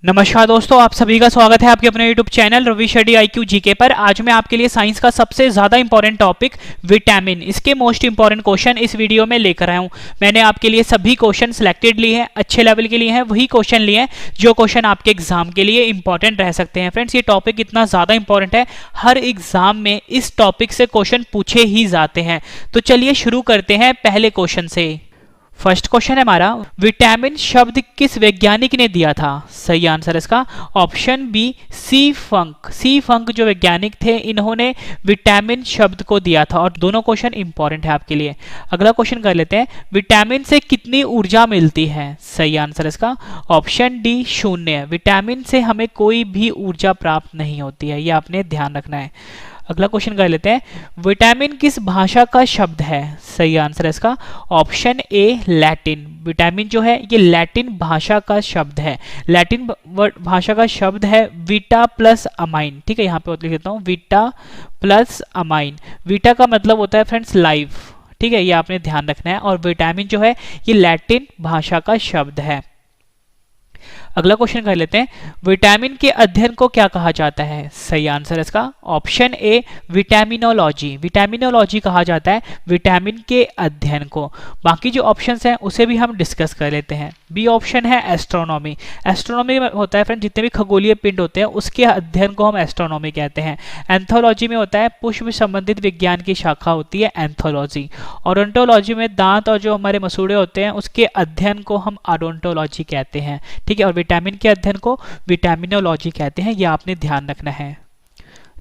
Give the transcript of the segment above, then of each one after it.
नमस्कार दोस्तों, आप सभी का स्वागत है आपके अपने YouTube channel Ravi Shetty IQ GK पर। आज मैं आपके लिए साइंस का सबसे ज़्यादा इंपॉर्टेंट टॉपिक विटामिन, इसके मोस्ट इंपॉर्टेंट क्वेश्चन इस वीडियो में लेकर आया हूँ। मैंने आपके लिए सभी क्वेश्चन सिलेक्टेड लिए हैं, अच्छे लेवल के लिए हैं, वही क्वेश्चन लिए हैं जो क्वेश्चन आपके एग्जाम के लिए इंपॉर्टेंट रह सकते हैं। फ्रेंड्स, ये टॉपिक इतना ज़्यादा इंपॉर्टेंट है, हर एग्जाम में इस टॉपिक से क्वेश्चन पूछे ही जाते हैं। तो चलिए शुरू करते हैं पहले क्वेश्चन से। फर्स्ट क्वेश्चन है हमारा, विटामिन शब्द किस वैज्ञानिक ने दिया था? सही आंसर इसका ऑप्शन बी सी फंक। सी फंक जो वैज्ञानिक थे, इन्होंने विटामिन शब्द को दिया था। और दोनों क्वेश्चन इंपॉर्टेंट है आपके लिए। अगला क्वेश्चन कर लेते हैं, विटामिन से कितनी ऊर्जा मिलती है? सही आंसर इसका ऑप्शन डी शून्य। विटामिन से हमें कोई भी ऊर्जा प्राप्त नहीं होती है, यह आपने ध्यान रखना है। अगला क्वेश्चन कर लेते हैं, विटामिन किस भाषा का शब्द है? सही आंसर है इसका ऑप्शन ए लैटिन। विटामिन जो है ये लैटिन भाषा का शब्द है। लैटिन भाषा का शब्द है वीटा प्लस अमाइन। ठीक है, यहाँ पे लिख देता हूँ वीटा प्लस अमाइन। वीटा का मतलब होता है फ्रेंड्स लाइफ। ठीक है, ये आपने ध्यान रखना है। और विटामिन जो है ये लैटिन भाषा का शब्द है। अगला क्वेश्चन कर लेते हैं, विटामिन के अध्ययन को क्या कहा जाता है? सही आंसर इसका ऑप्शन ए विटामिनोलॉजी। विटामिनोलॉजी कहा जाता है विटामिन के अध्ययन को। बाकी जो ऑप्शंस हैं उसे भी हम डिस्कस कर लेते हैं। बी ऑप्शन है एस्ट्रोनॉमी। एस्ट्रोनॉमी में होता है फ्रेंड जितने भी खगोलीय पिंड होते हैं उसके अध्ययन को हम एस्ट्रोनॉमी कहते हैं। एंथोलॉजी में होता है पुष्प संबंधित विज्ञान की शाखा होती है एंथोलॉजी। ओडोंटोलॉजी में दांत और जो हमारे मसूड़े होते हैं उसके अध्ययन को हम ओडोंटोलॉजी कहते हैं। ठीक है, और विटामिन के अध्ययन को विटामिनोलॉजी कहते हैं, यह आपने ध्यान रखना है।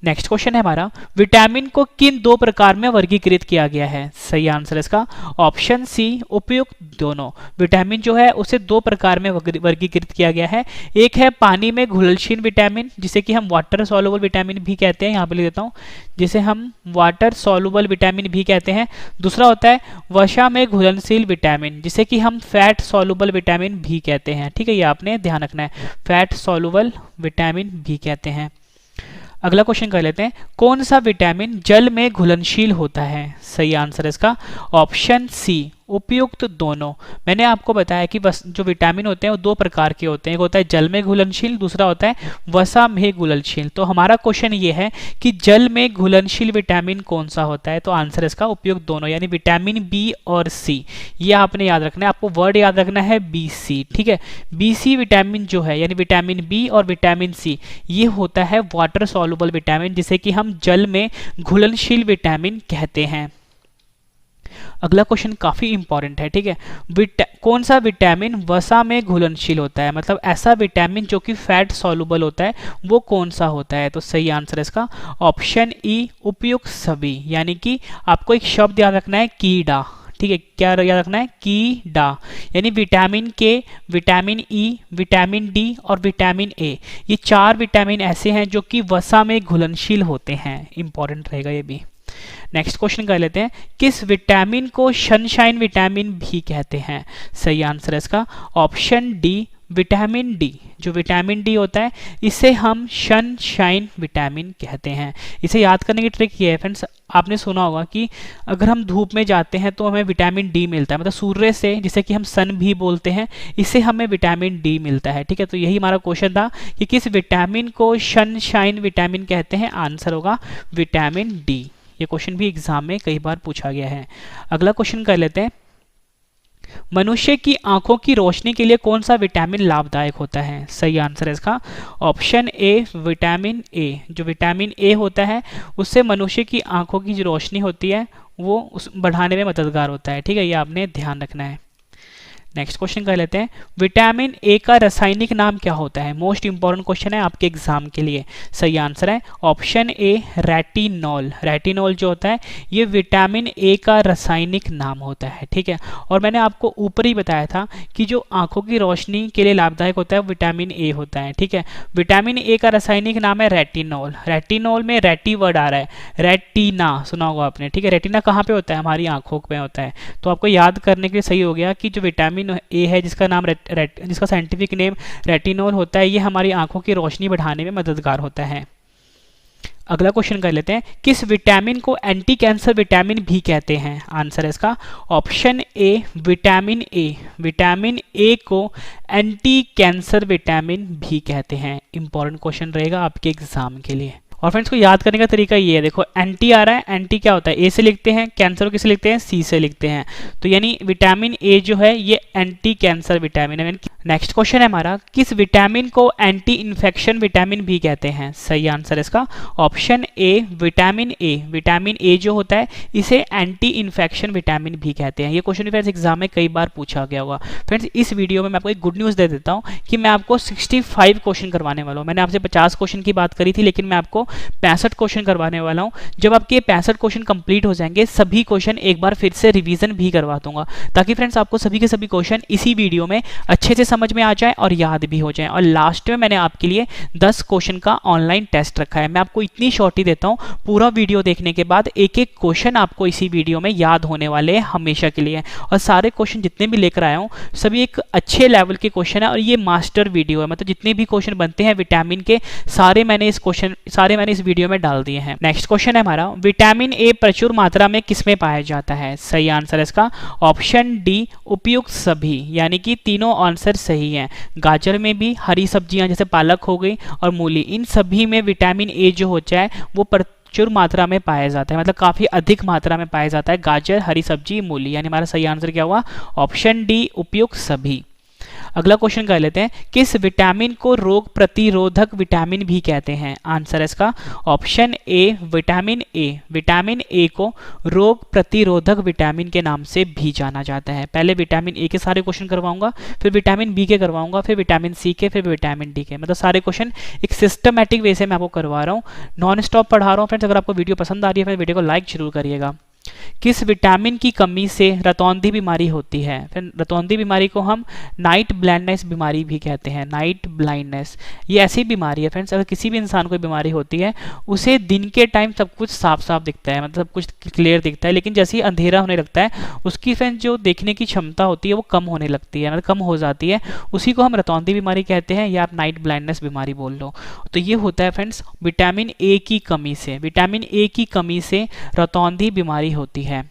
नेक्स्ट क्वेश्चन है हमारा, विटामिन को किन दो प्रकार में वर्गीकृत किया गया है? सही आंसर इसका ऑप्शन सी उपयुक्त दोनों। विटामिन जो है उसे दो प्रकार में वर्गीकृत किया गया है। एक है पानी में घुलनशील विटामिन, जिसे कि हम वाटर सॉल्युबल विटामिन भी कहते हैं, यहाँ पे लिख देता हूँ, जिसे हम वाटर सॉल्युबल विटामिन भी कहते हैं। दूसरा होता है वसा में घुलनशील विटामिन, जिसे कि हम फैट सॉल्युबल विटामिन भी कहते हैं। ठीक है, ये आपने ध्यान रखना है, फैट सॉल्युबल विटामिन भी कहते हैं। अगला क्वेश्चन कर लेते हैं, कौन सा विटामिन जल में घुलनशील होता है? सही आंसर इसका ऑप्शन सी उपयुक्त दोनों। मैंने आपको बताया कि जो विटामिन होते हैं वो दो प्रकार के होते हैं, एक होता है जल में घुलनशील, दूसरा होता है वसा में घुलनशील। तो हमारा क्वेश्चन ये है कि जल में घुलनशील विटामिन कौन सा होता है? तो आंसर इसका उपयुक्त दोनों, यानी विटामिन बी और सी। ये आपने याद रखना है, आपको वर्ड याद रखना है BC। ठीक है, BC विटामिन जो है यानी विटामिन बी और विटामिन सी, ये होता है वाटर सॉल्युबल विटामिन, जिसे कि हम जल में घुलनशील विटामिन कहते हैं। अगला क्वेश्चन काफी इंपॉर्टेंट है। ठीक है, कौन सा विटामिन वसा में घुलनशील होता है? मतलब ऐसा विटामिन जो कि फैट सॉल्युबल होता है, वो कौन सा होता है? तो सही आंसर इसका ऑप्शन ई उपयुक्त सभी। यानी कि आपको एक शब्द याद रखना है कीड़ा। ठीक है, क्या याद रखना है? कीड़ा। यानी विटामिन के, विटामिन ई, विटामिन डी और विटामिन ए, ये चार विटामिन ऐसे हैं जो कि वसा में घुलनशील होते हैं। इंपॉर्टेंट रहेगा ये भी। नेक्स्ट क्वेश्चन कर लेते हैं, किस विटामिन को सनशाइन विटामिन भी कहते हैं? सही आंसर है इसका ऑप्शन डी विटामिन डी। जो विटामिन डी होता है इसे हम सनशाइन विटामिन कहते हैं। इसे याद करने की ट्रिक ये है फ्रेंड्स, आपने सुना होगा कि अगर हम धूप में जाते हैं तो हमें विटामिन डी मिलता है, मतलब सूर्य से, जिसे कि हम सन भी बोलते हैं, इससे हमें विटामिन डी मिलता है। ठीक है, तो यही हमारा क्वेश्चन था कि किस विटामिन को सनशाइन विटामिन कहते हैं? आंसर होगा विटामिन डी। ये क्वेश्चन भी एग्जाम में कई बार पूछा गया है। अगला क्वेश्चन कर लेते हैं, मनुष्य की आंखों की रोशनी के लिए कौन सा विटामिन लाभदायक होता है? सही आंसर है इसका ऑप्शन ए विटामिन ए। जो विटामिन ए होता है उससे मनुष्य की आंखों की जो रोशनी होती है वो बढ़ाने में मददगार होता है। ठीक है, ये आपने ध्यान रखना है। नेक्स्ट क्वेश्चन कर लेते हैं, विटामिन ए का रासायनिक नाम क्या होता है? मोस्ट इंपॉर्टेंट क्वेश्चन है आपके एग्जाम के लिए। सही आंसर है ऑप्शन ए रेटिनॉल। रेटिनॉल जो होता है ये विटामिन ए का रासायनिक नाम होता है। ठीक है, और मैंने आपको ऊपर ही बताया था कि जो आंखों की रोशनी के लिए लाभदायक होता है विटामिन ए होता है। ठीक है, विटामिन ए का रासायनिक नाम है रेटिनॉल। रेटिनॉल में रेटी वर्ड आ रहा है, रेटिना सुना होगा आपने। ठीक है, रेटिना कहाँ पे होता है? हमारी आंखों पे होता है। तो आपको याद करने के लिए सही हो गया कि जो विटामिन ए है जिसका नाम जिसका साइंटिफिक नेम रेटिनॉल होता है, ये हमारी आंखों की रोशनी बढ़ाने में मददगार होता है। अगला क्वेश्चन कर लेते हैं, किस विटामिन को एंटी कैंसर विटामिन भी कहते हैं? आंसर है इसका option A vitamin A. Vitamin A को एंटी कैंसर विटामिन भी कहते हैं। इंपॉर्टेंट क्वेश्चन रहेगा आपके एग्जाम के लिए। और फ्रेंड्स को याद करने का तरीका ये है, देखो एंटी आ रहा है, एंटी क्या होता है? ए से लिखते हैं, कैंसर को किसे लिखते हैं? सी से लिखते हैं। तो यानी विटामिन ए जो है ये एंटी कैंसर विटामिन है। नेक्स्ट क्वेश्चन है हमारा, किस विटामिन को एंटी इन्फेक्शन विटामिन भी कहते हैं? सही आंसर है इसका option A vitamin A. Vitamin A जो होता है इसे एंटी इन्फेक्शन विटामिन भी कहते हैं। ये क्वेश्चन फ्रेंड्स एग्जाम में कई बार पूछा गया होगा। फ्रेंड्स इस वीडियो में मैं आपको एक गुड न्यूज़ दे देता हूँ कि मैं आपको 65 क्वेश्चन करवाने वाला हूँ। मैंने आपसे 50 क्वेश्चन की बात करी थी, लेकिन मैं आपको 65 क्वेश्चन करवाने वाला हूँ। जब आपके 65 क्वेश्चन कंप्लीट हो जाएंगे, सभी क्वेश्चन एक बार फिर से रिवीजन भी करवा दूंगा, ताकि फ्रेंड्स आपको सभी के सभी क्वेश्चन इसी वीडियो में अच्छे से समझ में आ जाए और याद भी हो जाए। और लास्ट में मैंने आपके लिए 10 क्वेश्चन का ऑनलाइन टेस्ट रखा है। मैं आपको इतनी शॉर्टी देता हूँ, पूरा वीडियो देखने के बाद एक एक क्वेश्चन आपको इसी वीडियो में याद होने वाले हैं हमेशा के लिए। और सारे क्वेश्चन जितने भी लेकर आया हूँ सभी एक अच्छे लेवल के क्वेश्चन है, और ये मास्टर वीडियो है। मतलब जितने भी क्वेश्चन बनते हैं विटामिन के सारे मैंने इस वीडियो में डाल दिए हैं। नेक्स्ट क्वेश्चन है हमारा, विटामिन ए प्रचुर मात्रा में किसमें पाया जाता है? सही आंसर है इसका ऑप्शन डी उपयुक्त सभी। यानी कि तीनों आंसर सही हैं। गाजर में भी, हरी सब्जियां जैसे पालक हो गई और मूली, इन सभी में विटामिन ए जो होता है वो प्रचुर मात्रा में पाया जाता है। मतलब काफी अधिक मात्रा में पाया जाता है। गाजर, हरी सब्जी, मूली, यानी हमारा सही आंसर क्या हुआ? ऑप्शन डी उपयुक्त सभी। अगला क्वेश्चन कर लेते हैं, किस विटामिन को रोग प्रतिरोधक विटामिन भी कहते हैं? आंसर है इसका option A vitamin A. Vitamin A को रोग प्रतिरोधक विटामिन के नाम से भी जाना जाता है। पहले विटामिन ए के सारे क्वेश्चन करवाऊंगा, फिर विटामिन बी के करवाऊंगा, फिर विटामिन सी के, फिर विटामिन डी के। मतलब सारे क्वेश्चन एक सिस्टमैटिक वे से मैं आपको करवा रहा हूँ, नॉन स्टॉप पढ़ा रहा हूँ। फ्रेंड्स अगर आपको वीडियो पसंद आ रही है फिर वीडियो को लाइक जरूर करिएगा। किस विटामिन की कमी से रतौंधी बीमारी होती है? फिर रतौंधी बीमारी को हम नाइट ब्लाइंडनेस बीमारी भी कहते हैं। नाइट ब्लाइंडनेस ये ऐसी बीमारी है फ्रेंड्स, अगर किसी भी इंसान को बीमारी होती है उसे दिन के टाइम सब कुछ साफ साफ दिखता है, मतलब सब कुछ क्लियर दिखता है, लेकिन जैसे ही अंधेरा होने लगता है उसकी फ्रेंड्स जो देखने की क्षमता होती है वो कम होने लगती है, मतलब कम हो जाती है। उसी को हम रतौंधी बीमारी कहते हैं, या आप नाइट ब्लाइंडनेस बीमारी बोल लो। तो ये होता है फ्रेंड्स विटामिन ए की कमी से। विटामिन ए की कमी से रतौंधी बीमारी होती है।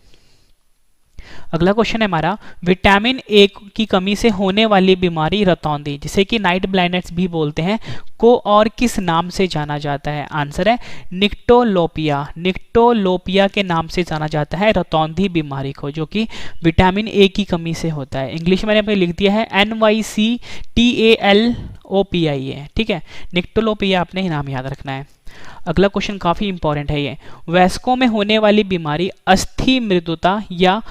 अगला क्वेश्चन है हमारा, विटामिन ए की कमी से होने वाली बीमारी रतौंधी, जिसे कि नाइट ब्लाइंडनेस भी बोलते हैं, को और किस नाम से जाना जाता है? आंसर है निक्टोलोपिया। निक्टोलोपिया के नाम से जाना जाता है रतौंधी बीमारी को, जो कि विटामिन ए की कमी से होता है। इंग्लिश में मैंने लिख दिया है NYCTALOPIA। ठीक है, निक्टोलोपिया आपने नाम याद रखना है। अगला क्वेश्चन काफी इंपॉर्टेंट है ये, वयस्कों में होने वाली बीमारी अस्थि मृदुता या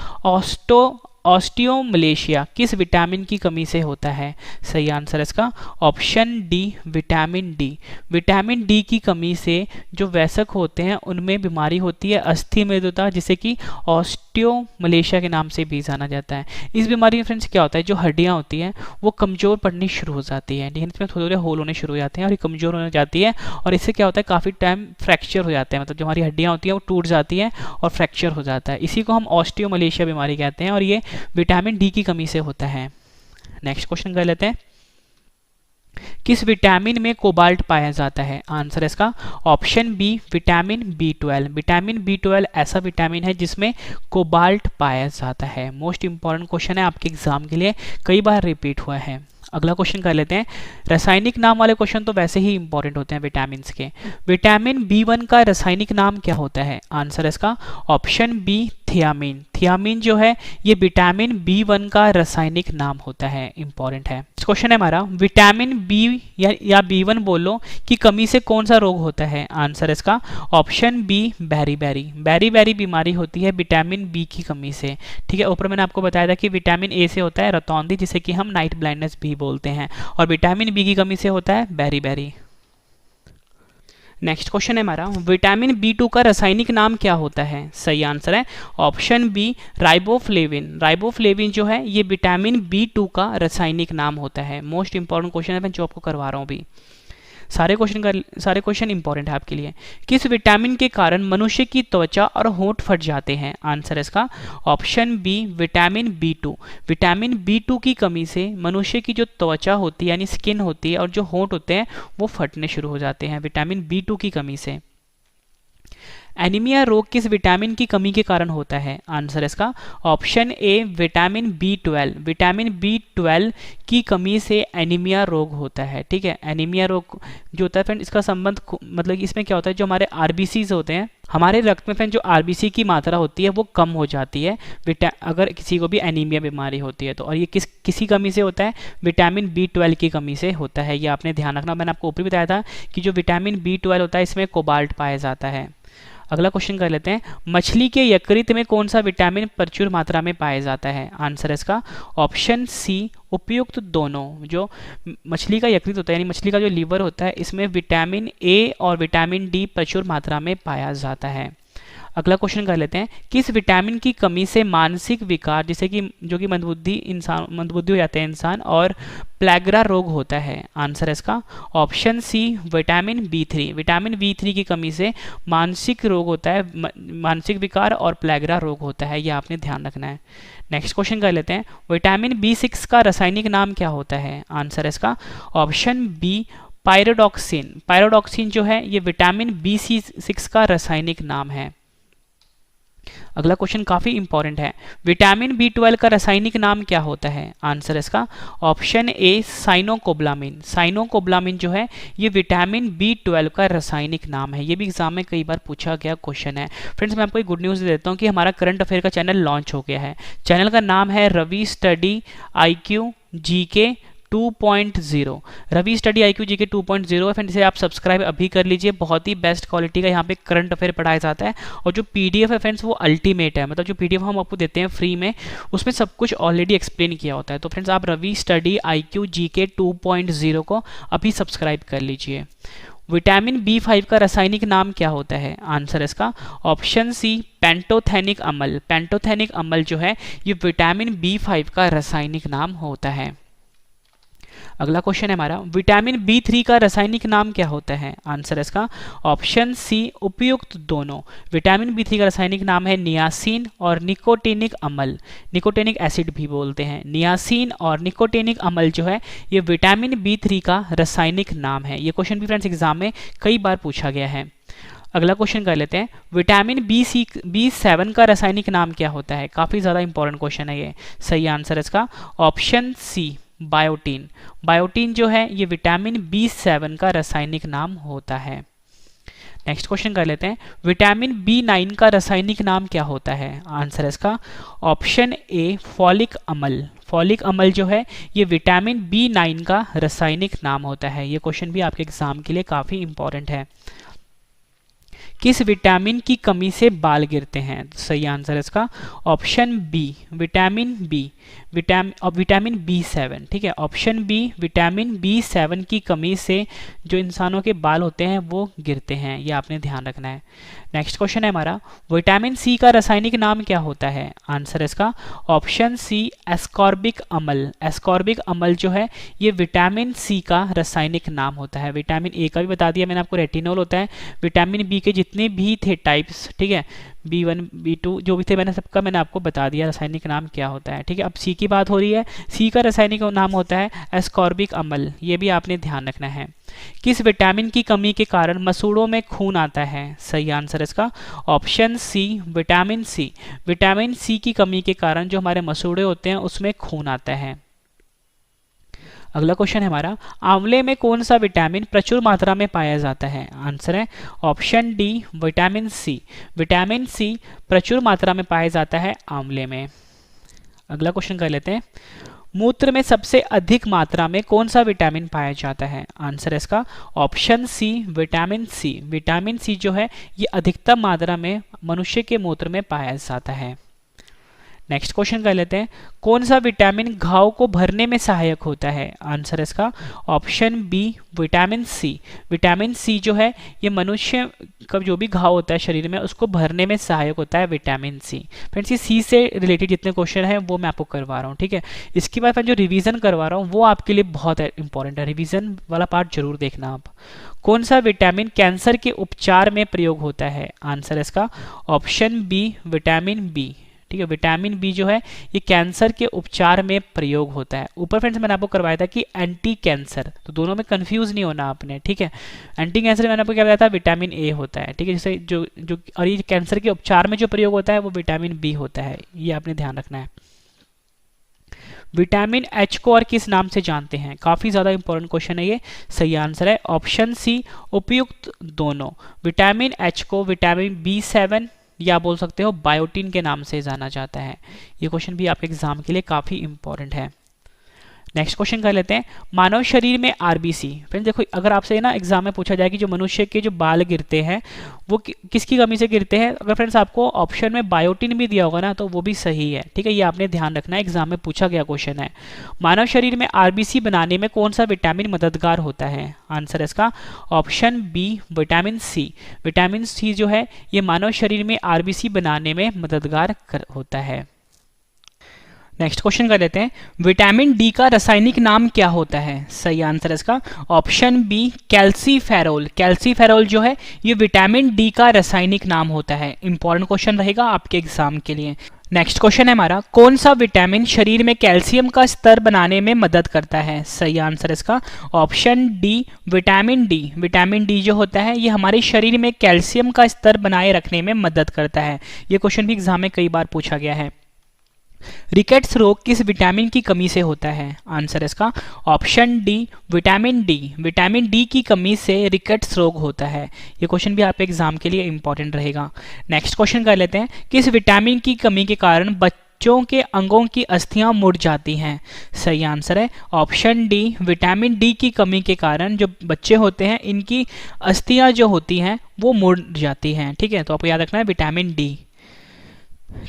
ऑस्टियोमलेशिया किस विटामिन की कमी से होता है? सही आंसर है इसका option D vitamin D. Vitamin D की कमी से जो वयस्क होते हैं उनमें बीमारी होती है अस्थि मृदुता, जिसे कि ऑस्टियोमलेशिया के नाम से भी जाना जाता है। इस बीमारी में फ्रेंड्स क्या होता है, जो हड्डियां होती हैं वो कमजोर पड़नी शुरू हो जाती है, इसमें थोड़े थोड़े होल होने शुरू हो जाते हैं और ये कमजोर होने जाती है, और इससे क्या होता है काफी टाइम फ्रैक्चर हो जाते हैं, मतलब जो हमारी हड्डियां होती हैं वो टूट जाती हैं और फ्रैक्चर हो जाता है। इसी को हम ऑस्टियोमलेशिया बीमारी कहते हैं, और ये विटामिन डी की कमी से होता है। नेक्स्ट क्वेश्चन कर लेते हैं, किस विटामिन में कोबाल्ट पाया जाता है? आंसर है इसका option B vitamin B12। Vitamin B12 ऐसा विटामिन है जिसमें कोबाल्ट पाया जाता है। मोस्ट इंपॉर्टेंट क्वेश्चन है आपके एग्जाम के लिए, कई बार रिपीट हुआ है। अगला क्वेश्चन कर लेते हैं, रासायनिक नाम वाले क्वेश्चन तो वैसे ही इंपॉर्टेंट होते हैं विटामिन के। विटामिन B1 का रासायनिक नाम क्या होता है? आंसर है इसका ऑप्शन बी थियामिन। थियामिन जो है ये विटामिन B1 का रासायनिक नाम होता है, इंपॉर्टेंट है। क्वेश्चन है हमारा, विटामिन बी या B1 बोलो की कमी से कौन सा रोग होता है? आंसर इसका ऑप्शन बी बेरी-बेरी। बेरी-बेरी बीमारी होती है विटामिन बी की कमी से। ठीक है, ऊपर मैंने आपको बताया था कि विटामिन ए से होता है रतौंधी, जिसे कि हम नाइट ब्लाइंडनेस भी बोलते हैं, और विटामिन बी की कमी से होता है बेरी-बेरी। नेक्स्ट क्वेश्चन है हमारा, विटामिन B2 का रासायनिक नाम क्या होता है? सही आंसर है ऑप्शन बी राइबोफ्लेविन। राइबोफ्लेविन जो है ये विटामिन B2 का रासायनिक नाम होता है। मोस्ट इंपॉर्टेंट क्वेश्चन है, मैं जो आपको करवा रहा हूँ अभी। सारे क्वेश्चन इंपॉर्टेंट है आपके लिए। किस विटामिन के कारण मनुष्य की त्वचा और होंठ फट जाते हैं? आंसर इसका option B vitamin B2। Vitamin B2 की कमी से मनुष्य की जो त्वचा होती है यानी स्किन होती है और जो होंठ होते हैं वो फटने शुरू हो जाते हैं विटामिन B2 की कमी से। एनीमिया रोग किस विटामिन की कमी के कारण होता है? आंसर इसका option A vitamin B12। Vitamin B12 की कमी से एनीमिया रोग होता है। ठीक है, एनीमिया रोग जो होता है फ्रेंड, इसका संबंध मतलब इसमें क्या होता है, जो हमारे आरबीसीज होते हैं, हमारे रक्त में फ्रेंड जो आरबीसी की मात्रा होती है वो कम हो जाती है अगर किसी को भी एनीमिया बीमारी होती है तो। और ये किसी कमी से होता है? विटामिन B12 की कमी से होता है। ये आपने ध्यान रखना। मैंने आपको ऊपर बताया था कि जो विटामिन B12 होता है इसमें कोबाल्ट पाया जाता है। अगला क्वेश्चन कर लेते हैं, मछली के यकृत में कौन सा विटामिन प्रचुर मात्रा में पाया जाता है? आंसर इसका ऑप्शन सी उपयुक्त दोनों। जो मछली का यकृत होता है यानी मछली का जो लीवर होता है, इसमें विटामिन ए और विटामिन डी प्रचुर मात्रा में पाया जाता है। अगला क्वेश्चन कर लेते हैं, किस विटामिन की कमी से मानसिक विकार जैसे कि जो कि मंदबुद्धि हो जाते हैं इंसान और प्लेगरा रोग होता है? आंसर है इसका option C vitamin B3। Vitamin B3 की कमी से मानसिक रोग होता है, मानसिक विकार और प्लेगरा रोग होता है। ये आपने ध्यान रखना है। नेक्स्ट क्वेश्चन कर लेते हैं, विटामिन B6 का रासायनिक नाम क्या होता है? आंसर है इसका ऑप्शन बी पायरोडॉक्सिन। पायरोडॉक्सिन जो है ये विटामिन B6 का रासायनिक नाम है। अगला क्वेश्चन काफी इंपॉर्टेंट है, विटामिन B12 का रासायनिक नाम क्या होता है? आंसर इसका ऑप्शन ए साइनोकोब्लामिन। साइनोकोब्लामिन जो है ये विटामिन B12 का रासायनिक नाम है। ये भी एग्जाम में कई बार पूछा गया क्वेश्चन है। फ्रेंड्स मैं आपको एक गुड न्यूज़ दे देता हूँ कि हमारा करंट अफेयर का चैनल लॉन्च हो गया है। चैनल का नाम है Ravi study IQ GK 2.0। Ravi study IQ GK 2.0 है फ्रेंड, इसे आप सब्सक्राइब अभी कर लीजिए। बहुत ही बेस्ट क्वालिटी का यहाँ पे करंट अफेयर पढ़ाया जाता है और जो PDF है फ्रेंड्स वो अल्टीमेट है। मतलब जो PDF हम आपको देते हैं फ्री में, उसमें सब कुछ ऑलरेडी एक्सप्लेन किया होता है। तो फ्रेंड्स आप रवि स्टडी IQ GK 2.0 को अभी सब्सक्राइब कर लीजिए। विटामिन B5 का रासायनिक नाम क्या होता है? आंसर इसका ऑप्शन सी पेंटोथेनिक अम्ल। पेंटोथेनिक अम्ल जो है ये विटामिन B5 का रासायनिक नाम होता है। अगला क्वेश्चन है हमारा, विटामिन B3 का रासायनिक नाम क्या होता है? आंसर इसका ऑप्शन सी उपयुक्त दोनों। विटामिन B3 का रासायनिक नाम है नियासिन और निकोटिनिक अम्ल। निकोटिनिक एसिड भी बोलते हैं। नियासिन और निकोटिनिक अम्ल जो है ये विटामिन B3 का रासायनिक नाम है। ये क्वेश्चन भी फ्रेंड्स एग्जाम में कई बार पूछा गया है। अगला क्वेश्चन कर लेते हैं, विटामिन B7 का रासायनिक नाम क्या होता है? काफी ज्यादा इंपॉर्टेंट क्वेश्चन है ये। सही आंसर इसका ऑप्शन सी बायोटीन। बायोटीन जो है ये विटामिन B7 का रासायनिक नाम होता है। नेक्स्ट क्वेश्चन कर लेते हैं, विटामिन B9 का रासायनिक नाम क्या होता है? आंसर इसका ऑप्शन ए फॉलिक अम्ल। फॉलिक अम्ल जो है ये विटामिन B9 का रासायनिक नाम होता है। ये क्वेश्चन भी आपके एग्जाम के लिए काफी इंपॉर्टेंट है। किस विटामिन की कमी से बाल गिरते हैं? सही आंसर इसका option B vitamin B. Vitamin B7। ठीक है, ऑप्शन बी विटामिन B7 की कमी से जो इंसानों के बाल होते हैं वो गिरते हैं। ये आपने ध्यान रखना है। नेक्स्ट क्वेश्चन है हमारा, विटामिन सी का रासायनिक नाम क्या होता है? आंसर इसका ऑप्शन सी एस्कॉर्बिक अम्ल। एस्कॉर्बिक अम्ल जो है ये विटामिन सी का रासायनिक नाम होता है। विटामिन ए का भी बता दिया मैंने आपको, रेटिनोल होता है। विटामिन बी के जितने भी थे टाइप्स, ठीक है, B1 B2 जो भी थे मैंने सबका मैंने आपको बता दिया रासायनिक नाम क्या होता है। ठीक है, अब सी की बात हो रही है। सी का रासायनिक नाम होता है एस्कॉर्बिक अम्ल। ये भी आपने ध्यान रखना है। किस विटामिन की कमी के कारण मसूड़ों में खून आता है? सही आंसर इसका option C vitamin C. Vitamin C की कमी के कारण जो हमारे मसूड़े होते हैं उसमें खून आता है। अगला क्वेश्चन है हमारा, आंवले में कौन सा विटामिन प्रचुर मात्रा में पाया जाता है? आंसर है option D vitamin C. Vitamin C प्रचुर मात्रा में पाया जाता है आंवले में। अगला क्वेश्चन कर लेते हैं, मूत्र में सबसे अधिक मात्रा में कौन सा विटामिन पाया जाता है? आंसर है इसका option C vitamin C. Vitamin C जो है ये अधिकतम मात्रा में मनुष्य के मूत्र में पाया जाता है। नेक्स्ट क्वेश्चन कर लेते हैं, कौन सा विटामिन घाव को भरने में सहायक होता है? आंसर इसका option B vitamin C. Vitamin C जो है ये मनुष्य का जो भी घाव होता है शरीर में उसको भरने में सहायक होता है विटामिन सी। फ्रेंड्स ये सी से रिलेटेड जितने क्वेश्चन हैं वो मैं आपको करवा रहा हूँ। ठीक है, इसके बाद जो रिवीजन करवा रहा हूँ वो आपके लिए बहुत इंपॉर्टेंट है। रिवीजन वाला पार्ट जरूर देखना आप। कौन सा विटामिन कैंसर के उपचार में प्रयोग होता है? आंसर इसका ऑप्शन बी विटामिन बी। ठीक है। विटामिन बी जो है ये कैंसर के उपचार में प्रयोग होता है। ऊपर फ्रेंड्स मैंने आपको करवाया था कि एंटी कैंसर, तो दोनों में कंफ्यूज नहीं होना आपने, ठीक है। एंटी कैंसर मैंने आपको क्या बताया था, विटामिन ए होता है, ठीक है। जैसे जो जो और ये कैंसर के उपचार में जो प्रयोग होता है वो विटामिन बी होता है, ये आपने ध्यान रखना है। विटामिन एच को और किस नाम से जानते हैं, काफी ज्यादा इंपॉर्टेंट क्वेश्चन है ये। सही आंसर है ऑप्शन सी, उपयुक्त दोनों। विटामिन एच को विटामिन B7 या बोल सकते हो बायोटिन के नाम से जाना जाता है। ये क्वेश्चन भी आपके एग्जाम के लिए काफी इंपॉर्टेंट है। नेक्स्ट क्वेश्चन कर लेते हैं, मानव शरीर में आरबीसी। फ्रेंड्स देखो, अगर आपसे ना एग्जाम में पूछा जाए कि जो मनुष्य के जो बाल गिरते हैं वो किसकी कमी से गिरते हैं, अगर फ्रेंड्स आपको ऑप्शन में बायोटिन भी दिया होगा ना तो वो भी सही है, ठीक है। ये आपने ध्यान रखना है, एग्जाम में पूछा गया क्वेश्चन है। मानव शरीर में आरबीसी बनाने में कौन सा विटामिन मददगार होता है, आंसर है इसका option B, vitamin C. Vitamin C जो है ये मानव शरीर में आरबीसी बनाने में मददगार होता है। नेक्स्ट क्वेश्चन कर लेते हैं, विटामिन डी का रासायनिक नाम क्या होता है। सही आंसर है इसका ऑप्शन बी, कैल्सीफेरोल। कैल्सीफेरोल जो है ये विटामिन डी का रासायनिक नाम होता है। इंपॉर्टेंट क्वेश्चन रहेगा आपके एग्जाम के लिए। नेक्स्ट क्वेश्चन है हमारा, कौन सा विटामिन शरीर में कैल्शियम का स्तर बनाने में मदद करता है। सही आंसर है इसका option D, vitamin D. Vitamin D जो होता है ये हमारे शरीर में कैल्शियम का स्तर बनाए रखने में मदद करता है। ये क्वेश्चन भी एग्जाम में कई बार पूछा गया है। रिकेट्स रोग किस विटामिन की कमी से होता है, आंसर इसका option D, vitamin D. Vitamin D की कमी से रिकेट्स रोग होता है। ये क्वेश्चन भी आपके एग्जाम के लिए इंपॉर्टेंट रहेगा। नेक्स्ट क्वेश्चन कर लेते हैं, किस विटामिन की कमी के कारण बच्चों के अंगों की अस्थियां मुड़ जाती हैं। सही आंसर है ऑप्शन डी, विटामिन डी की कमी के कारण जो बच्चे होते हैं इनकी अस्थियां जो होती हैं वो मुड़ जाती हैं, ठीक है। तो आपको याद रखना है विटामिन डी।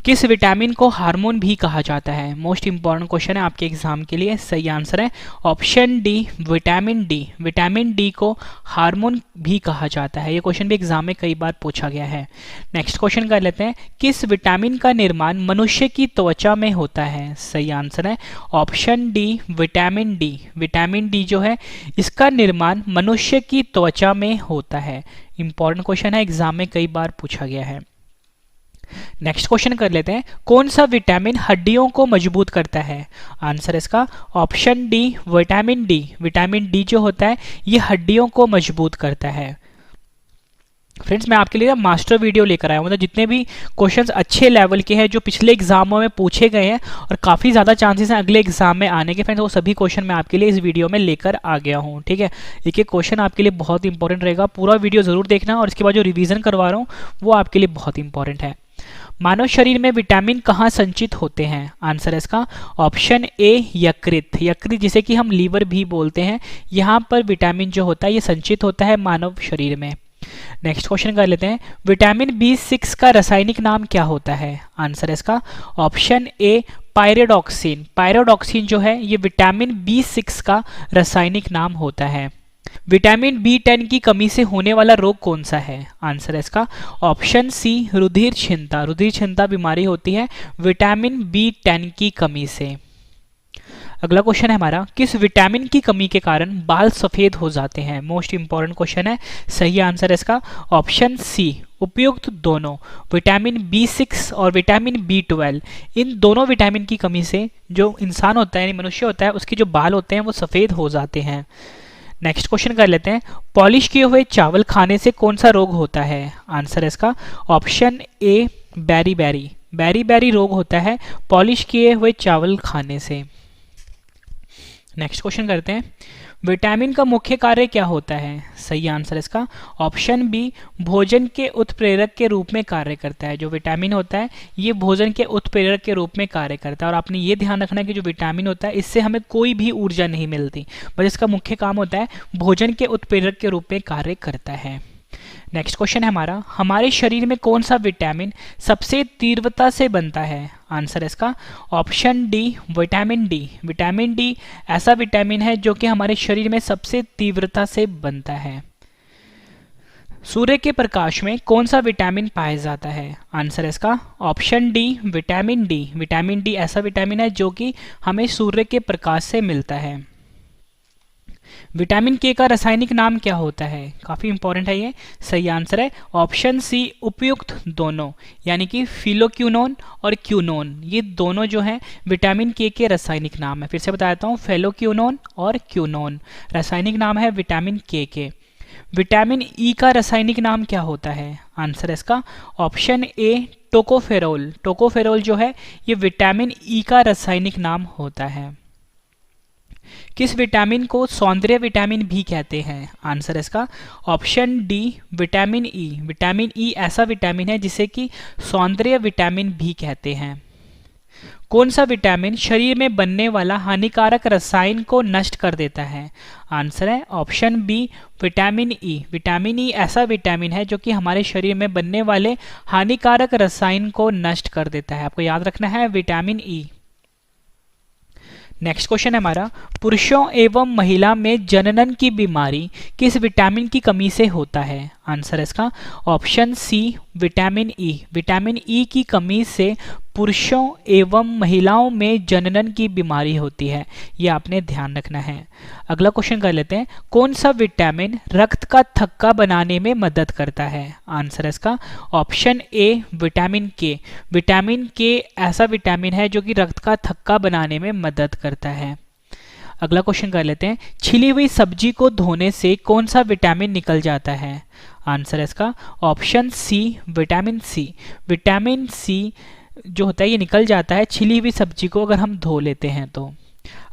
किस विटामिन को हार्मोन भी कहा जाता है, मोस्ट इंपॉर्टेंट क्वेश्चन है आपके एग्जाम के लिए। सही आंसर है option D, vitamin D. Vitamin D को हार्मोन भी कहा जाता है। ये क्वेश्चन भी एग्जाम में कई बार पूछा गया है। नेक्स्ट क्वेश्चन कर लेते हैं, किस विटामिन का निर्माण मनुष्य की त्वचा में होता है। सही आंसर है option D, vitamin D. Vitamin D जो है इसका निर्माण मनुष्य की त्वचा में होता है। इंपॉर्टेंट क्वेश्चन है, एग्जाम में कई बार पूछा गया है। नेक्स्ट क्वेश्चन कर लेते हैं, कौन सा विटामिन हड्डियों को मजबूत करता है। आंसर इसका option D, vitamin D. Vitamin D जो होता है ये हड्डियों को मजबूत करता है। फ्रेंड्स मैं आपके लिए मास्टर वीडियो लेकर आया हूँ, मतलब जितने भी क्वेश्चंस अच्छे लेवल के हैं जो पिछले एग्जामों में पूछे गए हैं और काफ़ी ज़्यादा चांसेस हैं अगले एग्जाम में आने के, फ्रेंड्स वो सभी क्वेश्चन मैं आपके लिए इस वीडियो में लेकर आ गया हूँ, ठीक है। एक एक क्वेश्चन आपके लिए बहुत इंपॉर्टेंट रहेगा, पूरा वीडियो ज़रूर देखना और इसके बाद जो रिविजन करवा रहा हूँ वो आपके लिए बहुत इंपॉर्टेंट है। मानव शरीर में विटामिन कहाँ संचित होते हैं। आंसर है इसका ऑप्शन ए, यकृत। यकृत जिसे कि हम लीवर भी बोलते हैं, यहाँ पर विटामिन जो होता है ये संचित होता है मानव शरीर में। नेक्स्ट क्वेश्चन कर लेते हैं, विटामिन B6 का रासायनिक नाम क्या होता है। आंसर है इसका ऑप्शन ए, पायरोडॉक्सिन। पायरोडॉक्सिन जो है ये विटामिन B6 का रासायनिक नाम होता है। विटामिन B10 की कमी से होने वाला रोग कौन सा है। आंसर है इसका ऑप्शन सी, रुधिर क्षीणता। रुधिर क्षीणता बीमारी होती है विटामिन B10 की कमी से। अगला क्वेश्चन है हमारा, किस विटामिन की कमी के कारण बाल सफेद हो जाते हैं। मोस्ट इंपॉर्टेंट क्वेश्चन है। सही आंसर है इसका ऑप्शन सी, उपयुक्त दोनों। विटामिन B6 और विटामिन B12 इन दोनों विटामिन की कमी से जो इंसान होता है यानी मनुष्य होता है उसके जो बाल होते हैं वो सफेद हो जाते हैं। नेक्स्ट क्वेश्चन कर लेते हैं, पॉलिश किए हुए चावल खाने से कौन सा रोग होता है। आंसर है इसका ऑप्शन ए, बैरी बैरी। बैरी बैरी रोग होता है पॉलिश किए हुए चावल खाने से। नेक्स्ट क्वेश्चन करते हैं, विटामिन का मुख्य कार्य क्या होता है। सही आंसर इसका ऑप्शन बी, भोजन के उत्प्रेरक के रूप में कार्य करता है। जो विटामिन होता है ये भोजन के उत्प्रेरक के रूप में कार्य करता है और आपने ये ध्यान रखना है कि जो विटामिन होता है इससे हमें कोई भी ऊर्जा नहीं मिलती, बस इसका मुख्य काम होता है भोजन के उत्प्रेरक के रूप में कार्य करता है। नेक्स्ट क्वेश्चन है हमारा, हमारे शरीर में कौन सा विटामिन सबसे तीव्रता से बनता है। आंसर है इसका option D, vitamin D. Vitamin D ऐसा विटामिन है जो कि हमारे शरीर में सबसे तीव्रता से बनता है। सूर्य के प्रकाश में कौन सा विटामिन पाया जाता है। आंसर है इसका option D, vitamin D. Vitamin D ऐसा विटामिन है जो कि हमें सूर्य के प्रकाश से मिलता है। विटामिन के का रासायनिक नाम क्या होता है? काफी इंपॉर्टेंट है ये। सही आंसर है ऑप्शन सी उपयुक्त दोनों, यानी कि फिलोक्यूनोन और क्यूनोन, ये दोनों जो हैं विटामिन के रासायनिक नाम है। फिर से बता देता हूँ, फेलोक्यूनोन और क्यूनोन रासायनिक नाम है विटामिन के। विटामिन ई का रासायनिक नाम क्या होता है? आंसर है इसका ऑप्शन ए टोकोफेरोल। टोकोफेरोल जो है ये विटामिन ई का रासायनिक नाम होता है। किस विटामिन को सौंदर्य विटामिन भी कहते हैं? आंसर है इसका option D vitamin E. Vitamin E ऐसा विटामिन है जिसे कि सौंदर्य विटामिन भी कहते हैं। कौन सा विटामिन शरीर में बनने वाला हानिकारक रसायन को नष्ट कर देता है? आंसर है option B vitamin E. Vitamin E ऐसा विटामिन है जो कि हमारे शरीर में बनने वाले हानिकारक रसायन को नष्ट कर देता है। आपको याद रखना है विटामिन ई। नेक्स्ट क्वेश्चन है हमारा, पुरुषों एवं महिला में जननन की बीमारी किस विटामिन की कमी से होता है? आंसर है इसका option C vitamin E. Vitamin E की कमी से पुरुषों एवं महिलाओं में जननन की बीमारी होती है, ये आपने ध्यान रखना है। अगला क्वेश्चन कर लेते हैं, कौन सा विटामिन रक्त का थक्का बनाने में मदद करता है? आंसर है इसका ऑप्शन ए विटामिन के। विटामिन के ऐसा विटामिन है जो कि रक्त का थक्का बनाने में मदद करता है। अगला क्वेश्चन कर लेते हैं, छिली हुई सब्जी को धोने से कौन सा विटामिन निकल जाता है? आंसर है इसका option C vitamin C. Vitamin C जो होता है ये निकल जाता है छिली हुई सब्जी को अगर हम धो लेते हैं तो।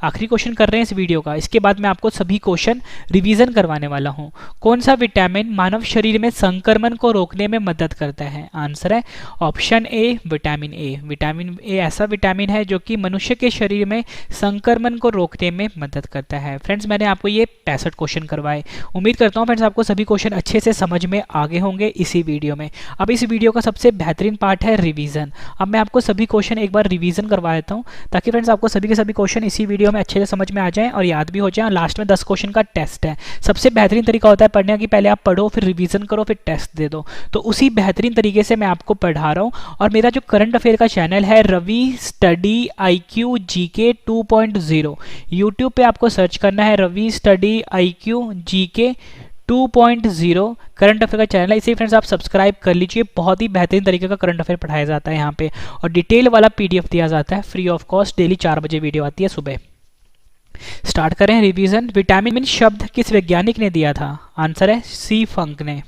आखिरी क्वेश्चन कर रहे हैं इस वीडियो का, इसके बाद मैं आपको सभी क्वेश्चन रिवीजन करवाने वाला हूं। कौन सा विटामिन मानव शरीर में संक्रमण को रोकने में मदद करता है? आंसर है option A vitamin A. Vitamin A ऐसा विटामिन है जो कि मनुष्य के शरीर में संक्रमण को रोकने में मदद करता है। फ्रेंड्स मैंने आपको ये 65 क्वेश्चन करवाए। उम्मीद करता हूँ फ्रेंड्स आपको सभी क्वेश्चन अच्छे से समझ में आगे होंगे इसी वीडियो में। अब इस वीडियो का सबसे बेहतरीन पार्ट है रिवीजन। अब मैं आपको सभी क्वेश्चन एक बार रिवीजन करवा देता हूँ ताकि फ्रेंड्स आपको सभी के सभी क्वेश्चन इसी वीडियो में अच्छे से समझ में आ जाएं और याद भी हो जाएं। लास्ट में 10 क्वेश्चन का टेस्ट है। सबसे बेहतरीन तरीका होता है पढ़ने की, पहले आप पढ़ो फिर रिवीजन करो फिर टेस्ट दे दो। तो उसी बेहतरीन तरीके से मैं आपको पढ़ा रहा हूं। और मेरा जो करंट अफेयर का चैनल है Ravi study IQ GK 2.0, YouTube पे आपको सर्च करना है Ravi study IQ GK 2.0 current affair का चैनल है। इसे फ्रेंड्स आप सब्सक्राइब कर लीजिए। बहुत ही बेहतरीन तरीके का करंट अफेयर पढ़ाया जाता है यहाँ पे और डिटेल वाला PDF दिया जाता है फ्री ऑफ कॉस्ट। डेली 4 बजे वीडियो आती है सुबह। स्टार्ट करें रिवीजन। विटामिन शब्द किस वैज्ञानिक ने दिया था? आंसर है सी फंक ने।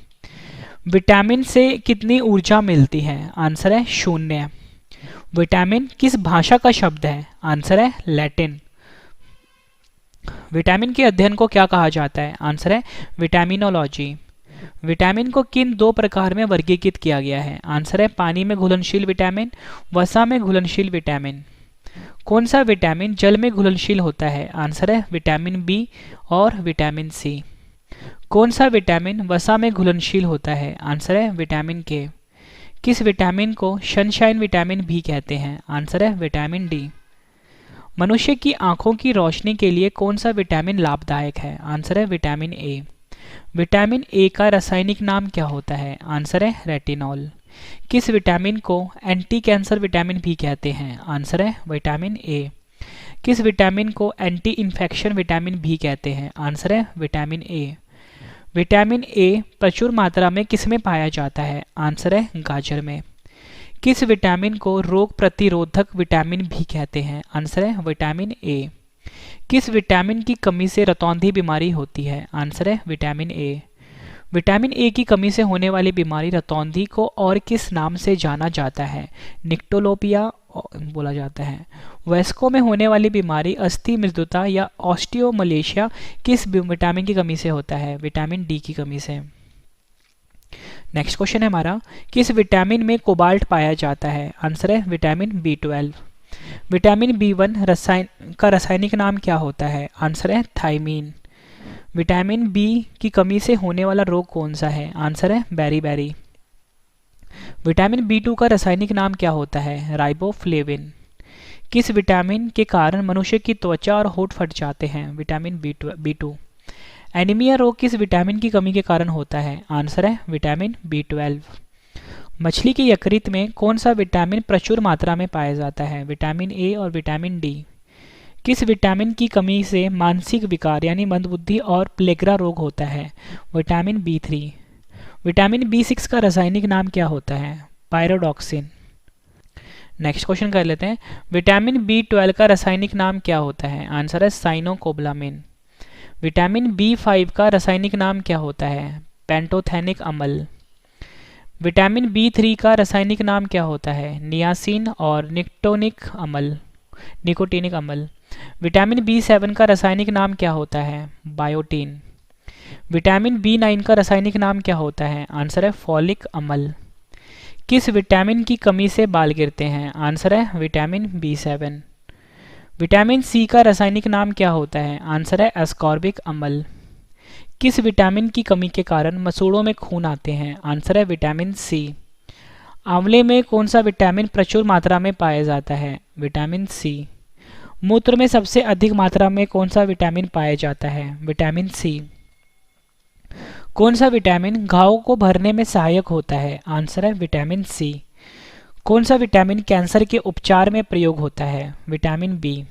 विटामिन से कितनी ऊर्जा मिलती है? आंसर है 0। विटामिन किस भाषा का शब्द है? आंसर है लैटिन। विटामिन के अध्ययन को क्या कहा जाता है? आंसर है विटामिनोलॉजी। विटामिन को किन 2 प्रकार में वर्गीकृत किया गया है? आंसर है पानी में घुलनशील विटामिन, वसा में घुलनशील विटामिन। कौन सा विटामिन जल में घुलनशील होता है? आंसर है विटामिन बी और विटामिन सी। कौन सा विटामिन वसा में घुलनशील होता है? आंसर है विटामिन के। किस विटामिन को सनशाइन विटामिन भी कहते हैं? आंसर है विटामिन डी। मनुष्य की आंखों की रोशनी के लिए कौन सा विटामिन लाभदायक है? आंसर है विटामिन ए। विटामिन ए का रासायनिक नाम क्या होता है? आंसर है रेटिनॉल। किस विटामिन को एंटी कैंसर विटामिन भी कहते हैं? आंसर है विटामिन ए। किस विटामिन को एंटी इन्फेक्शन विटामिन भी कहते हैं? आंसर है विटामिन ए। विटामिन ए प्रचुर मात्रा में किस में पाया जाता है? आंसर है गाजर में। किस विटामिन को रोग प्रतिरोधक विटामिन भी कहते हैं? आंसर है विटामिन ए। किस विटामिन की कमी से रतौंधी बीमारी होती है? आंसर है विटामिन ए। विटामिन ए की कमी से होने वाली बीमारी रतौंधी को और किस नाम से जाना जाता है? निक्टोलोपिया बोला जाता है। वयस्कों में होने वाली बीमारी अस्थि मृदुता या ऑस्टियोमलेशिया किस विटामिन की कमी से होता है? विटामिन डी की कमी से। नेक्स्ट क्वेश्चन है हमारा, किस विटामिन में कोबाल्ट पाया जाता है? आंसर है विटामिन B12। विटामिन B1 का रासायनिक नाम क्या होता है? आंसर है थायमीन। विटामिन बी की कमी से होने वाला रोग कौन सा है? आंसर है बेरी। विटामिन B2 का रासायनिक नाम क्या होता है? राइबोफ्लेविन। किस विटामिन के कारण मनुष्य की त्वचा और होंठ फट जाते हैं? Vitamin B2। एनीमिया रोग किस विटामिन की कमी के कारण होता है? आंसर है विटामिन B12। मछली के यकृत में कौन सा विटामिन प्रचुर मात्रा में पाया जाता है? विटामिन ए और विटामिन डी। किस विटामिन की कमी से मानसिक विकार यानी मंदबुद्धि और प्लेगरा रोग होता है? Vitamin B3। विटामिन B6 का रासायनिक नाम क्या होता है? पायरोडॉक्सिन। नेक्स्ट क्वेश्चन कर लेते हैं। विटामिन B12 का रासायनिक नाम क्या होता है? आंसर है साइनोकोबलामिन। विटामिन B5 का रासायनिक नाम क्या होता है? पेंटोथेनिक अम्ल। विटामिन B3 का रासायनिक नाम क्या होता है? नियासिन और निकोटीनिक अम्ल। विटामिन B7 का रासायनिक नाम क्या होता है? बायोटीन। विटामिन B9 का रासायनिक नाम क्या होता है? आंसर है फॉलिक अम्ल। किस विटामिन की कमी से बाल गिरते हैं? आंसर है विटामिन B7। विटामिन C का रासायनिक नाम क्या होता है? आंसर है एस्कॉर्बिक अम्ल। किस विटामिन की कमी के कारण मसूड़ों में खून आते हैं? आंसर है विटामिन C। आंवले में कौन सा विटामिन प्रचुर मात्रा में पाया जाता है? Vitamin C। मूत्र में सबसे अधिक मात्रा में कौन सा विटामिन पाया जाता है? Vitamin C। कौन सा विटामिन घाव को भरने में सहायक होता है? आंसर है विटामिन C। कौन सा विटामिन कैंसर के उपचार में प्रयोग होता है? Vitamin B।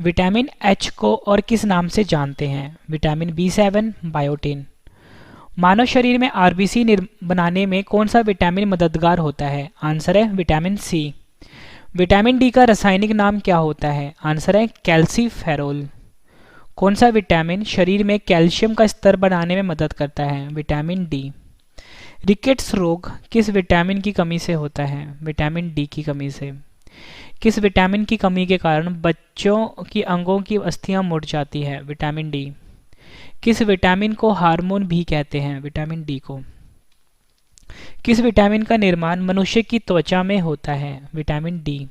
विटामिन H को और किस नाम से जानते हैं? Vitamin B7, biotin. मानव शरीर में आरबीसी बनाने में कौन सा विटामिन मददगार होता है? आंसर है विटामिन C। विटामिन डी का रासायनिक नाम क्या होता है? आंसर है कैल्सीफेरोल। कौन सा विटामिन शरीर में कैल्शियम का स्तर बढ़ाने में मदद करता है? Vitamin D. रिकेट्स रोग किस विटामिन की कमी से होता है? विटामिन डी की कमी से। किस विटामिन की कमी के कारण बच्चों की अंगों की अस्थियां मुड़ जाती है? Vitamin D. किस विटामिन को हार्मोन भी कहते हैं? विटामिन डी को। किस विटामिन का निर्माण मनुष्य की त्वचा में होता है? Vitamin D.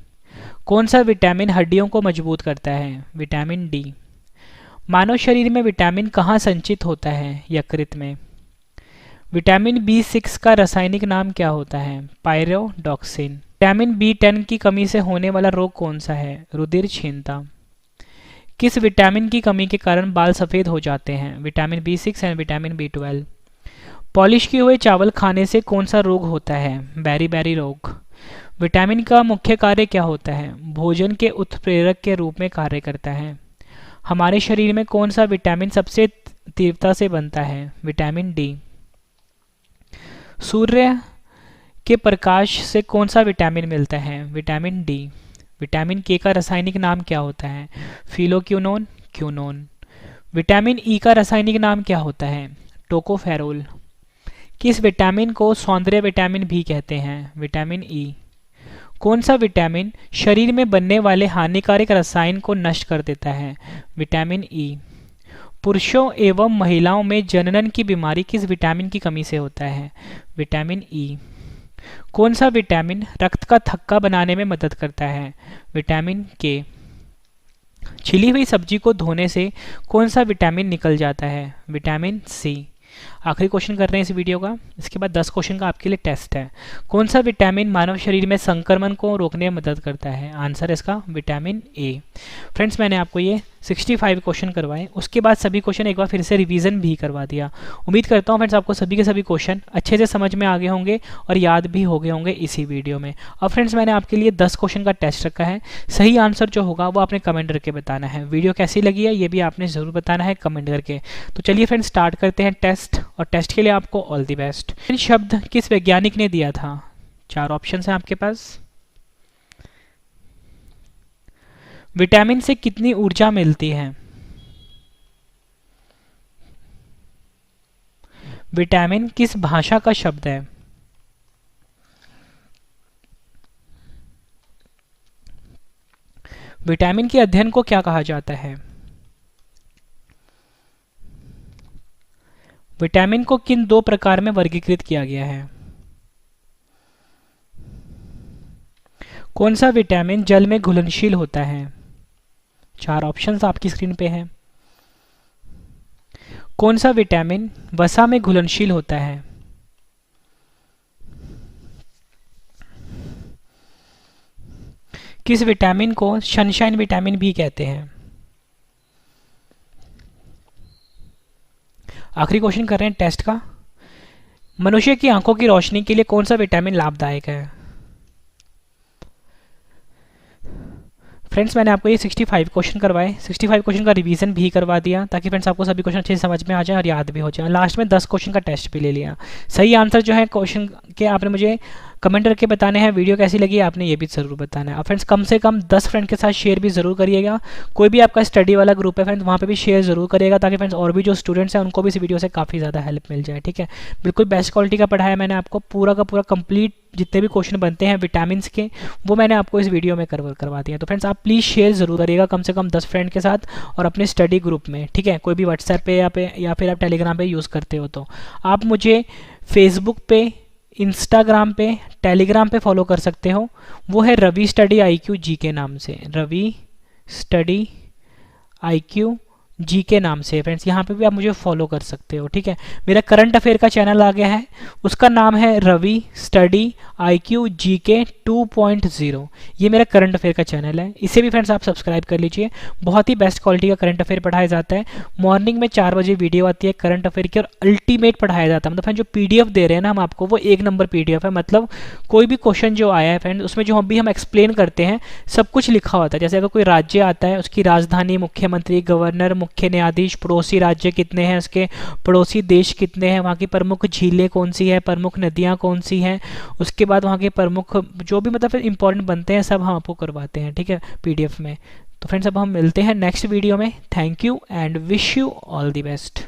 कौन सा विटामिन हड्डियों को मजबूत करता है? Vitamin D. मानव शरीर में विटामिन कहाँ संचित होता है? यकृत में। विटामिन B6 का रासायनिक नाम क्या होता है? पायरोडॉक्सिन। विटामिन B10 की कमी से होने वाला रोग कौन सा है? रुधिर क्षीणता। किस विटामिन की कमी के कारण बाल सफ़ेद हो जाते हैं? Vitamin B6 and vitamin B12। Polish किए हुए चावल खाने से कौन सा रोग होता है? बेरी रोग। विटामिन का मुख्य कार्य क्या होता है? भोजन के उत्प्रेरक के रूप में कार्य करता है। हमारे शरीर में कौन सा विटामिन सबसे तीव्रता से बनता है? Vitamin D. सूर्य के प्रकाश से कौन सा विटामिन मिलता है? Vitamin D. विटामिन के का रासायनिक नाम क्या होता है? क्यूनोन। विटामिन ई का रासायनिक नाम क्या होता है? टोकोफेरोल। किस विटामिन को सौंदर्य विटामिन भी कहते हैं? Vitamin E. कौन सा विटामिन शरीर में बनने वाले हानिकारक रसायन को नष्ट कर देता है? Vitamin E. पुरुषों एवं महिलाओं में जनन की बीमारी किस विटामिन की कमी से होता है? Vitamin E. कौन सा विटामिन रक्त का थक्का बनाने में मदद करता है? विटामिन के। छिली हुई सब्जी को धोने से कौन सा विटामिन निकल जाता है? Vitamin C. आखिरी क्वेश्चन कर रहे हैं इस वीडियो का। इसके बाद 10 क्वेश्चन का आपके लिए टेस्ट है। कौन सा विटामिन मानव शरीर में संक्रमण को रोकने में मदद करता है? आंसर इसका विटामिन ए। फ्रेंड्स, मैंने आपको ये 65 क्वेश्चन करवाए, उसके बाद सभी क्वेश्चन एक बार फिर से रिवीजन भी करवा दिया। उम्मीद करता हूँ फ्रेंड्स आपको सभी के सभी क्वेश्चन अच्छे से समझ में आ गए होंगे और याद भी हो गए होंगे इसी वीडियो में। अब फ्रेंड्स, मैंने आपके लिए 10 क्वेश्चन का टेस्ट रखा है। सही आंसर जो होगा वो आपने कमेंट करके बताना है। वीडियो कैसी लगी है ये भी आपने ज़रूर बताना है कमेंट करके। तो चलिए फ्रेंड्स, स्टार्ट करते हैं टेस्ट, और टेस्ट के लिए आपको ऑल द बेस्ट। शब्द किस वैज्ञानिक ने दिया था? 4 ऑप्शन हैं आपके पास। विटामिन से कितनी ऊर्जा मिलती है? विटामिन किस भाषा का शब्द है? विटामिन के अध्ययन को क्या कहा जाता है? विटामिन को किन 2 प्रकार में वर्गीकृत किया गया है? कौन सा विटामिन जल में घुलनशील होता है? 4 ऑप्शंस आपकी स्क्रीन पे हैं। कौन सा विटामिन वसा में घुलनशील होता है? किस विटामिन को सनशाइन विटामिन भी कहते हैं? आखिरी क्वेश्चन कर रहे हैं टेस्ट का। मनुष्य की आंखों की रोशनी के लिए कौन सा विटामिन लाभदायक है? फ्रेंड्स मैंने आपको ये 65 क्वेश्चन करवाए, 65 क्वेश्चन का रिवीजन भी करवा दिया ताकि फ्रेंड्स आपको सभी क्वेश्चन अच्छे से समझ में आ जाए और याद भी हो जाए। लास्ट में 10 क्वेश्चन का टेस्ट भी ले लिया। सही आंसर जो है क्वेश्चन के आपने मुझे कमेंट करके बताने हैं। वीडियो कैसी लगी आपने ये भी ज़रूर बताना है। और फ्रेंड्स कम से कम 10 फ्रेंड के साथ शेयर भी ज़रूर करिएगा। कोई भी आपका स्टडी वाला ग्रुप है फ्रेंड्स वहाँ पे भी शेयर ज़रूर करिएगा ताकि फ्रेंड्स और भी जो स्टूडेंट्स हैं उनको भी इस वीडियो से काफ़ी ज़्यादा हेल्प मिल जाए। ठीक है, बिल्कुल बेस्ट क्वालिटी का पढ़ाया मैंने आपको, पूरा का पूरा कंप्लीट जितने भी क्वेश्चन बनते हैं विटामिन्स के वो मैंने आपको इस वीडियो में कवर करवा दिया। तो फ्रेंड्स आप प्लीज़ शेयर ज़रूर करिएगा कम से कम 10 फ्रेंड के साथ और अपने स्टडी ग्रुप में। ठीक है, कोई भी व्हाट्सएप पे या फिर आप टेलीग्राम पे यूज़ करते हो तो आप मुझे फेसबुक पे, इंस्टाग्राम पे, टेलीग्राम पे फॉलो कर सकते हो। वो है रवि स्टडी IQ जी के नाम से, रवि स्टडी IQ जी के नाम से फ्रेंड्स, यहाँ पे भी आप मुझे फॉलो कर सकते हो। ठीक है, मेरा करंट अफेयर का चैनल आ गया है, उसका नाम है रवि स्टडी IQ GK 2.0। ये मेरा करंट अफेयर का चैनल है, इसे भी फ्रेंड्स आप सब्सक्राइब कर लीजिए। बहुत ही बेस्ट क्वालिटी का करंट अफेयर पढ़ाया जाता है। मॉर्निंग में 4 बजे वीडियो आती है करंट अफेयर की और अल्टीमेट पढ़ाया जाता है। मतलब फ्रेंड जो PDF दे रहे हैं ना हम आपको, वो 1 नंबर PDF है। मतलब कोई भी क्वेश्चन जो आया है फ्रेंड उसमें जो हम एक्सप्लेन करते हैं सब कुछ लिखा होता है। जैसे अगर कोई राज्य आता है, उसकी राजधानी, मुख्यमंत्री, गवर्नर, मुख्य न्यायाधीश, पड़ोसी राज्य कितने हैं, उसके पड़ोसी देश कितने हैं, वहाँ की प्रमुख झीलें कौन सी है, प्रमुख नदियाँ कौन सी हैं, उसके बाद वहाँ के प्रमुख जो भी मतलब इंपॉर्टेंट बनते हैं सब हम आपको करवाते हैं। ठीक है, PDF में। तो फ्रेंड्स अब हम मिलते हैं नेक्स्ट वीडियो में। Thank you and wish you all the best.